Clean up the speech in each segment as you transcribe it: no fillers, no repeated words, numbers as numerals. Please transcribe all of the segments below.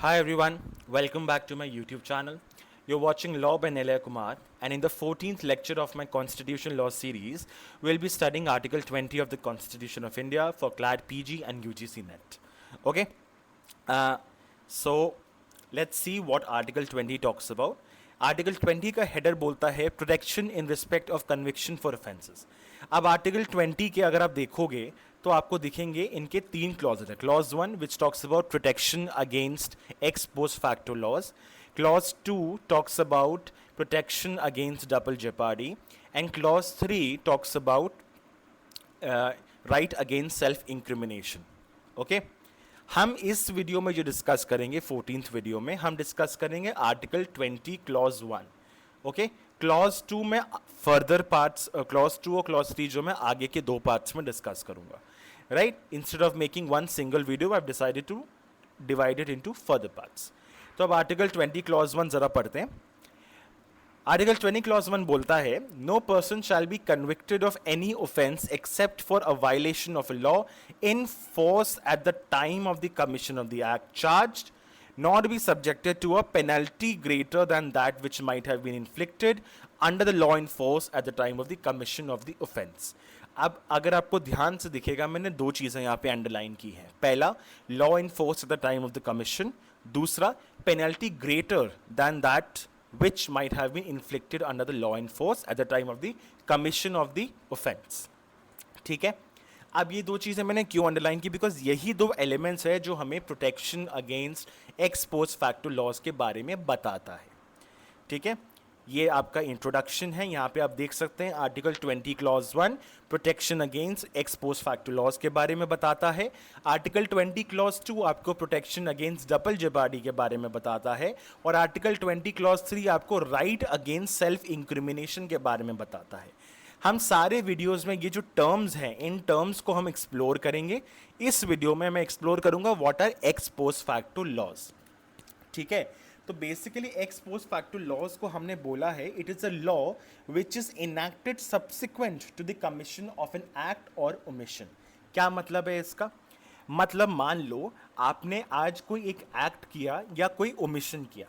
Hi everyone, welcome back to my YouTube channel. You're watching Law by Nilay Kumar, and in the 14th lecture of my Constitution Law series, we'll be studying Article 20 of the Constitution of India for CLAD PG and UGC NET. Okay, uh, so let's see what Article 20 talks about. Article 20 का header बोलता है protection in respect of conviction for offences. अब article 20 के अगर आप देखोगे तो आपको दिखेंगे इनके तीन क्लॉज है. Clause 1 which talks about protection against ex post facto laws. Clause 2 talks about protection against double jeopardy and clause 3 talks about right against self incrimination. Okay, हम इस वीडियो में जो डिस्कस करेंगे 14th वीडियो में हम discuss करेंगे article 20 clause 1. Okay, clause 2 में further parts, clause 2 और क्लॉज 3 जो मैं आगे के दो पार्ट्स में डिस्कस करूंगा. Right, instead of making one single video I have decided to divide it into further parts. तो अब आर्टिकल 20 क्लॉज 1 जरा पढ़ते हैं. आर्टिकल 20 क्लॉज 1 बोलता है no person shall be convicted of any offence except for a violation of a law in force at the time of the commission of the act charged not be subjected to a penalty greater than that which might have been inflicted under the law in force at the time of the commission of the offence. अब अगर आपको ध्यान से दिखेगा मैंने दो चीजें यहाँ पे अंडरलाइन की हैं. पहला, law in force at the time of the commission. दूसरा, penalty greater than that which might have been inflicted under the law in force at the time of the commission of the offense. ठीक है, अब ये दो चीज़ें मैंने क्यों underline की, बिकॉज यही दो एलिमेंट्स है जो हमें protection against ex post facto laws के बारे में बताता है. ठीक है, ये आपका इंट्रोडक्शन है. यहाँ पे आप देख सकते हैं article 20 clause 1 protection against ex post facto laws के बारे में बताता है. आर्टिकल 20 क्लॉज 2 आपको प्रोटेक्शन अगेंस्ट डबल जेपार्डी के बारे में बताता है. और आर्टिकल 20 क्लॉज 3 आपको राइट अगेंस्ट सेल्फ इंक्रिमिनेशन के बारे में बताता है. हम सारे वीडियोस में ये जो टर्म्स हैं इन टर्म्स को हम एक्सप्लोर करेंगे. इस वीडियो में मैं एक्सप्लोर करूंगा what are ex post facto laws. ठीक है, तो basically ex post facto laws को हमने बोला है it is a law which is enacted subsequent to the commission of an act और ओमिशन. क्या मतलब है इसका? मतलब मान लो आपने आज कोई एक एक्ट किया या कोई ओमिशन किया.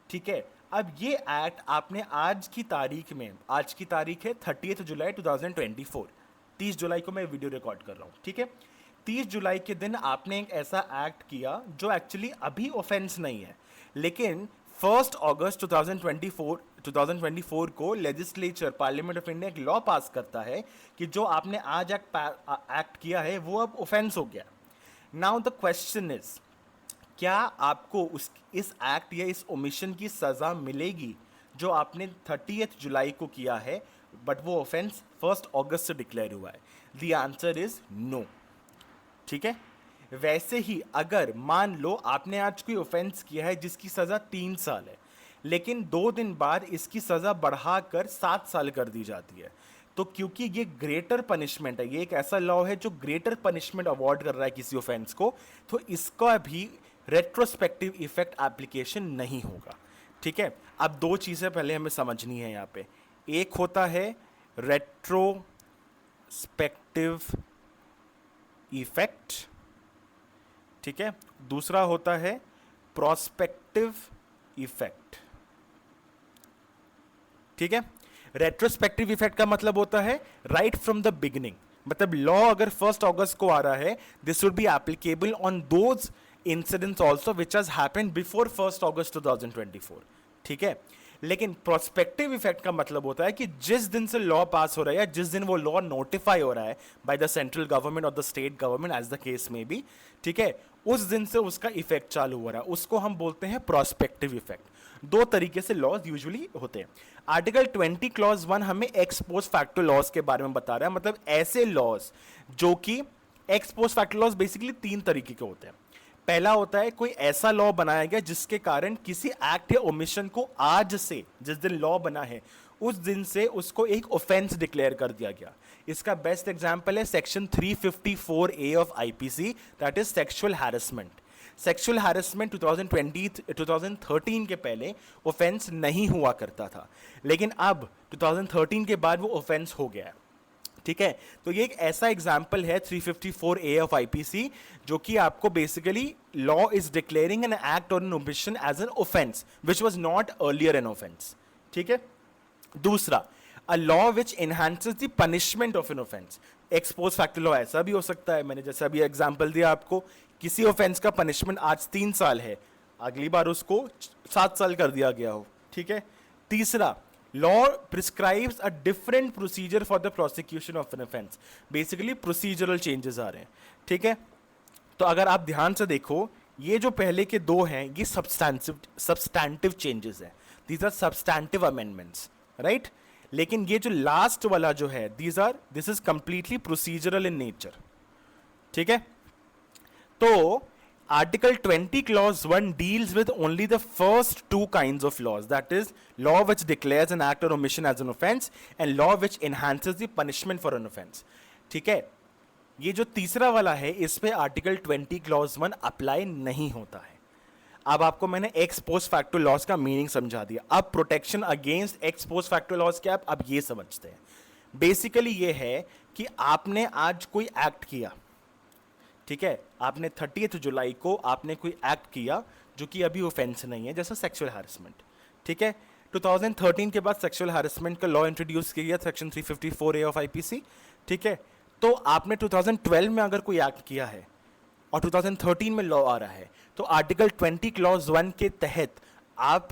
ठीक है, अब ये एक्ट आपने आज की तारीख में, आज की तारीख है 30 जुलाई 2024, 30 जुलाई को मैं वीडियो रिकॉर्ड कर रहा हूँ. ठीक है, 30 जुलाई के दिन आपने एक ऐसा एक्ट किया जो एक्चुअली अभी ऑफेंस नहीं है, लेकिन 1 अगस्त 2024 को लेजिस्लेचर पार्लियामेंट ऑफ इंडिया एक लॉ पास करता है कि जो आपने आज एक्ट किया है वो अब ऑफेंस हो गया. नाउ द क्वेश्चन इज, क्या आपको इस एक्ट या इस ओमिशन की सज़ा मिलेगी जो आपने 30 जुलाई को किया है बट वो ऑफेंस 1 अगस्त से डिक्लेयर हुआ है? The answer is no. ठीक है, वैसे ही अगर मान लो आपने आज कोई ऑफेंस किया है जिसकी सज़ा 3 साल है, लेकिन 2 दिन बाद इसकी सज़ा बढ़ाकर 7 साल कर दी जाती है, तो क्योंकि ये ग्रेटर पनिशमेंट है, ये एक ऐसा लॉ है जो ग्रेटर पनिशमेंट अवॉर्ड कर रहा है किसी ऑफेंस को, तो इसका भी रेट्रोस्पेक्टिव इफेक्ट एप्लीकेशन नहीं होगा. ठीक है, अब दो चीज़ें पहले हमें समझनी है यहाँ पे. एक होता है रेट्रोस्पेक्टिव इफेक्ट, ठीक है, दूसरा होता है प्रोस्पेक्टिव इफेक्ट. ठीक है, रेट्रोस्पेक्टिव इफेक्ट का मतलब होता है राइट फ्रॉम द बिगिनिंग. मतलब लॉ अगर 1 अगस्त को आ रहा है, this would be applicable on those incidents also which has happened before 1 अगस्त 2024. ठीक है, लेकिन प्रोस्पेक्टिव इफेक्ट का मतलब होता है कि जिस दिन से लॉ पास हो रहा है या जिस दिन वो लॉ नोटिफाई हो रहा है बाय द सेंट्रल गवर्नमेंट और the state government as the case may be, ठीक है, उस दिन से उसका इफेक्ट चालू हो रहा है, उसको हम बोलते हैं प्रोस्पेक्टिव इफेक्ट. दो तरीके से लॉज यूजुअली होते हैं. आर्टिकल 20 क्लॉज 1 हमें एक्स पोस्ट फैक्टो लॉज के बारे में बता रहा है. मतलब ऐसे लॉज जो कि ex post facto laws basically 3 तरीके के होते हैं. पहला होता है कोई ऐसा लॉ बनाया गया जिसके कारण किसी एक्ट या ओमिशन को आज से, जिस दिन लॉ बना है उस दिन से उसको एक ऑफेंस डिक्लेयर कर दिया गया. इसका बेस्ट एग्जांपल है section 354A of IPC, that is sexual harassment. Sexual harassment 2013 के पहले ऑफेंस नहीं हुआ करता था, लेकिन अब 2013 के बाद वो ऑफेंस हो गया है. ठीक है, तो ये एक ऐसा एग्जाम्पल है 354A ऑफ आईपीसी, जो कि आपको basically law is declaring an act और an omission as an offence which was not earlier an offence. ठीक है. दूसरा, a law which enhances the punishment of an offence. Ex post facto law ऐसा भी हो सकता है, मैंने जैसे अभी एग्जाम्पल दिया आपको, किसी ऑफेंस का पनिशमेंट आज 3 साल है, अगली बार उसको 7 साल कर दिया गया हो. ठीक है. तीसरा, law prescribes a different procedure for the prosecution of an offense. Basically procedural changes आ रहे हैं. ठीक है. तो अगर आप ध्यान से देखो, ये जो पहले के दो हैं ये substantive changes हैं. These are substantive amendments, right? लेकिन ये जो लास्ट वाला जो है, this is completely procedural in nature. ठीक है. तो Article 20 clause 1 deals with only the first two kinds of laws, that is law which declares an act or omission as an offense and law which enhances the punishment for an offense. ठीक है. ये जो तीसरा वाला है इस पे Article 20 clause 1 apply नहीं होता है. अब आपको मैंने एक्स पोस्ट फैक्टो लॉज का मीनिंग समझा दिया. अब protection against ex post facto laws क्या, अब ये समझते हैं. बेसिकली ये है कि आपने आज कोई एक्ट किया, ठीक है, आपने 30 जुलाई को आपने कोई एक्ट किया जो कि अभी ऑफेंस नहीं है, जैसा सेक्सुअल हैरेसमेंट. ठीक है. 2013 के बाद सेक्सुअल हैरेसमेंट का लॉ इंट्रोड्यूस किया गया, सेक्शन 354A ऑफ आईपीसी. ठीक है. तो आपने 2012 में अगर कोई एक्ट किया है और 2013 में लॉ आ रहा है, तो आर्टिकल 20 क्लॉज 1 के तहत आप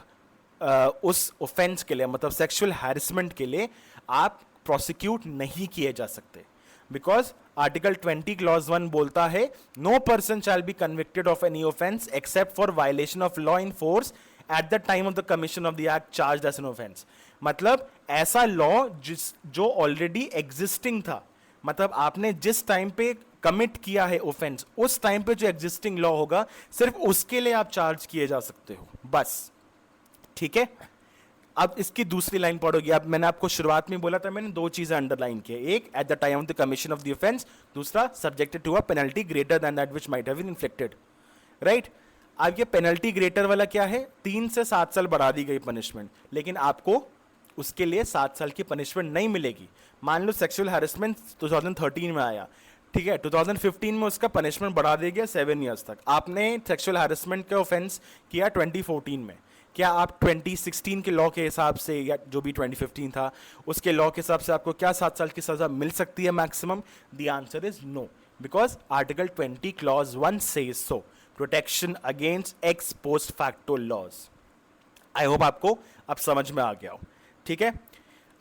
उस ऑफेंस के लिए, मतलब सेक्सुअल हैरेसमेंट के लिए आप प्रोसिक्यूट नहीं किए जा सकते. बिकॉज आर्टिकल 20 क्लॉज 1 बोलता है, no person shall be convicted of any offence except for violation of law in force at the time of the commission of the act charge as an offence. मतलब ऐसा law जो already existing था, मतलब आपने जिस time पे commit किया है ऑफेंस, उस टाइम पे जो एग्जिस्टिंग लॉ होगा सिर्फ उसके लिए आप चार्ज किए जा सकते हो, बस. ठीक है. अब इसकी दूसरी लाइन पढ़ोगे. अब मैंने आपको शुरुआत में बोला था, मैंने दो चीजें अंडरलाइन की, एक at the time of the commission of the offence, दूसरा subjected to a penalty greater than that which might have been inflicted. Right. अब ये पेनल्टी ग्रेटर वाला क्या है, 3 से 7 साल बढ़ा दी गई पनिशमेंट, लेकिन आपको उसके लिए 7 साल की पनिशमेंट नहीं मिलेगी. मान लो सेक्सुअल हैरेसमेंट 2013 में आया, ठीक है, 2015 में उसका पनिशमेंट बढ़ा दिया गया 7 ईयर्स तक. आपने सेक्सुअल हैरेसमेंट का ऑफेंस किया 2014 में, क्या आप 2016 के लॉ के हिसाब से, या जो भी 2015 था उसके लॉ के हिसाब से आपको क्या 7 साल की सजा मिल सकती है maximum? The answer is no, because article 20 clause 1 says so, protection against ex post facto laws. I hope आपको अब समझ में आ गया हो. ठीक है.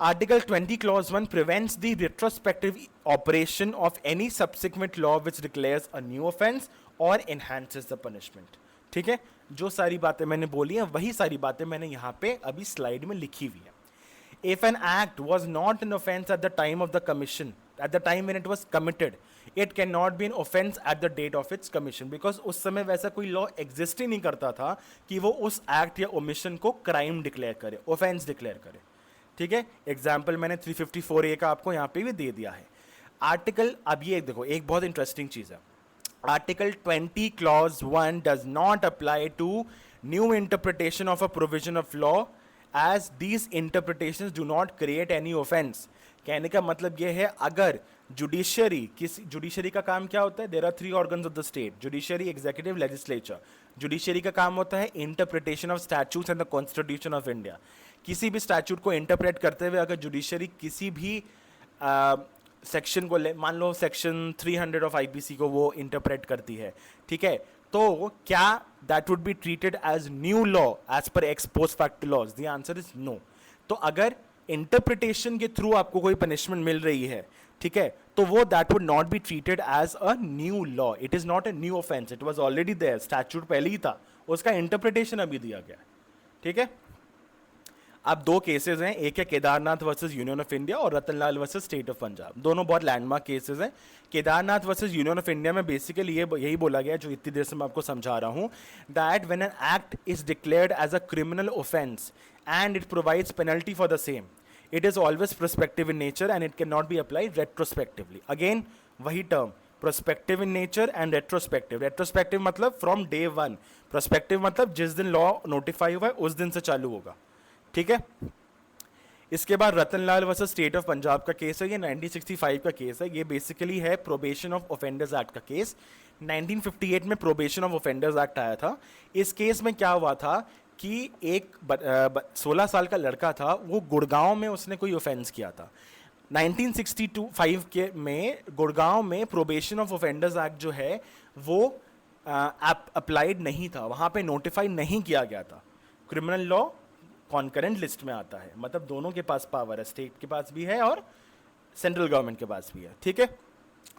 Article 20 clause 1 prevents the retrospective operation of any subsequent law which declares a new offense or enhances the punishment. ठीक है. जो सारी बातें मैंने बोली हैं वही सारी बातें मैंने यहाँ पे अभी स्लाइड में लिखी हुई है. If an act was not an offense at the time of the commission, at the time when it was committed, it cannot be an offense at the date of its commission, because उस समय वैसा कोई law exist ही नहीं करता था कि वो उस एक्ट या ओमिशन को क्राइम डिक्लेयर करे, ऑफेंस डिक्लेयर करे. ठीक है. एग्जाम्पल मैंने 354A का आपको यहाँ पे भी दे दिया है. आर्टिकल, अब ये देखो एक बहुत इंटरेस्टिंग चीज है, article 20 clause 1 does not apply to new interpretation of a provision of law as these interpretations do not create any offence. कहने का मतलब ये है, अगर जुडिशरी का काम क्या होता है, there are 3 organs of the state, judiciary, executive, legislature. Judiciary का काम होता है interpretation of statutes and the constitution of India. किसी भी स्टैट्यूट को इंटरप्रेट करते हुए अगर जुडिशरी किसी भी सेक्शन को ले, मान लो सेक्शन 300 ऑफ आईपीसी को वो इंटरप्रेट करती है, ठीक है, तो क्या that would be treated as new law as per ex post facto laws? The answer is no. तो अगर इंटरप्रिटेशन के थ्रू आपको कोई पनिशमेंट मिल रही है, ठीक है, तो वो that would not be treated as a new law. It is not a new offence, it was already there, statute पहले ही था, उसका इंटरप्रिटेशन अभी दिया गया. ठीक है. अब 2 केसेस हैं, एक है Kedarnath versus union of India और Ratanlal versus state of Punjab. दोनों बहुत लैंडमार्क केसेस हैं. Kedarnath versus union of India में बेसिकली यही बोला गया, जो इतनी देर से मैं आपको समझा रहा हूं, that when an act is declared as a criminal offence and it provides penalty for the same, it is always prospective in nature and it can not be applied retrospectively. Again वही term, prospective in nature and retrospective. Retrospective मतलब from day 1, prospective मतलब जिस दिन law notify हुआ है उस दिन से चालू होगा. ठीक है. इसके बाद Ratanlal versus state of Punjab का केस है, ये 1965 का केस है। ये बेसिकली है प्रोबेशन ऑफ ऑफेंडर्स एक्ट का केस। 1958 में प्रोबेशन ऑफ ऑफेंडर्स एक्ट आया था। इस केस में क्या हुआ था कि एक 16 साल का लड़का था, वो गुड़गांव में उसने कोई ऑफेंस किया था। 1962 के में गुड़गांव में प्रोबेशन ऑफ ऑफेंडर्स एक्ट जो है वो अप्लाइड नहीं था, वहाँ पे नोटिफाई नहीं किया गया था। क्रिमिनल लॉ कॉन्करेंट लिस्ट में आता है, मतलब दोनों के पास पावर है, स्टेट के पास भी है और सेंट्रल गवर्नमेंट के पास भी है, ठीक है।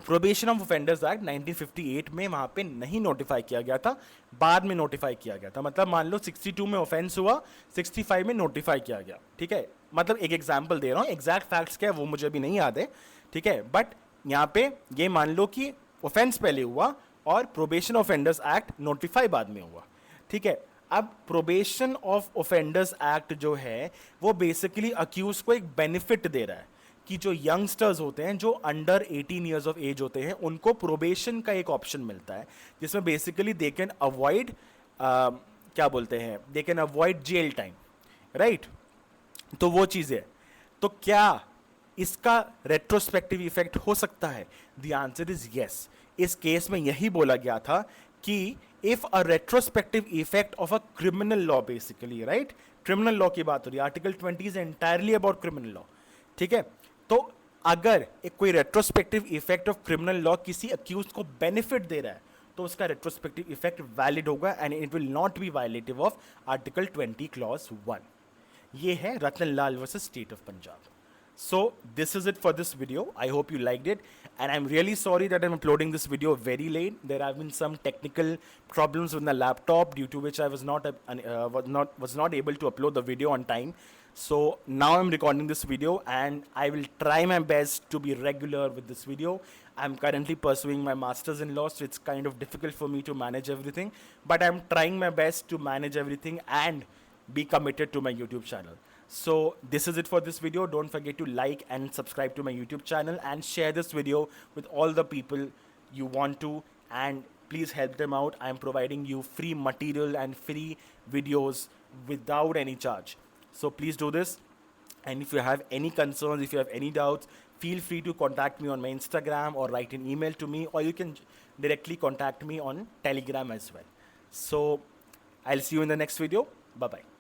प्रोबेशन ऑफ ऑफेंडर्स एक्ट 1958 में वहां पे नहीं नोटिफाई किया गया था, बाद में नोटिफाई किया गया था। मतलब मान लो 62 में ऑफेंस हुआ, 65 में नोटिफाई किया गया, ठीक है। मतलब एक एग्जांपल दे रहा हूँ, एग्जैक्ट फैक्ट्स क्या है वो मुझे भी नहीं याद है, ठीक है। बट यहाँ पे ये मान लो कि ऑफेंस पहले हुआ और प्रोबेशन ऑफेंडर्स एक्ट नोटिफाई बाद में हुआ, ठीक है। अब प्रोबेशन ऑफ ऑफेंडर्स एक्ट जो है वो बेसिकली अक्यूज को एक बेनिफिट दे रहा है कि जो यंगस्टर्स होते हैं, जो अंडर 18 ईयर्स ऑफ एज होते हैं, उनको प्रोबेशन का एक ऑप्शन मिलता है जिसमें बेसिकली दे कैन अवॉइड, क्या बोलते हैं, they can avoid jail time, right. तो वो चीज़ है। तो क्या इसका रेट्रोस्पेक्टिव इफेक्ट हो सकता है? The answer is yes. इस केस में यही बोला गया था कि if a retrospective effect of a criminal law, basically, right, criminal law की बात हो रही है, article 20 is entirely about criminal law, ठीक है। तो अगर एक कोई retrospective effect of criminal law किसी अक्यूज को बेनिफिट दे रहा है तो उसका रेट्रोस्पेक्टिव इफेक्ट वैलिड होगा and it will not be violative of article 20 clause 1। ये है Ratanlal versus state of Punjab. So this is it for this video. I hope you liked it, and I'm really sorry that I'm uploading this video very late. There have been some technical problems with the laptop due to which I was not able to upload the video on time. So now I'm recording this video and I will try my best to be regular with this video. I'm currently pursuing my master's in law, so it's kind of difficult for me to manage everything, but I'm trying my best to manage everything and be committed to my YouTube channel. So this is it for this video. Don't forget to like and subscribe to my YouTube channel and share this video with all the people you want to, and please help them out. I am providing you free material and free videos without any charge. So please do this. And if you have any concerns, if you have any doubts, feel free to contact me on my Instagram or write an email to me, or you can directly contact me on Telegram as well. So I'll see you in the next video. Bye bye.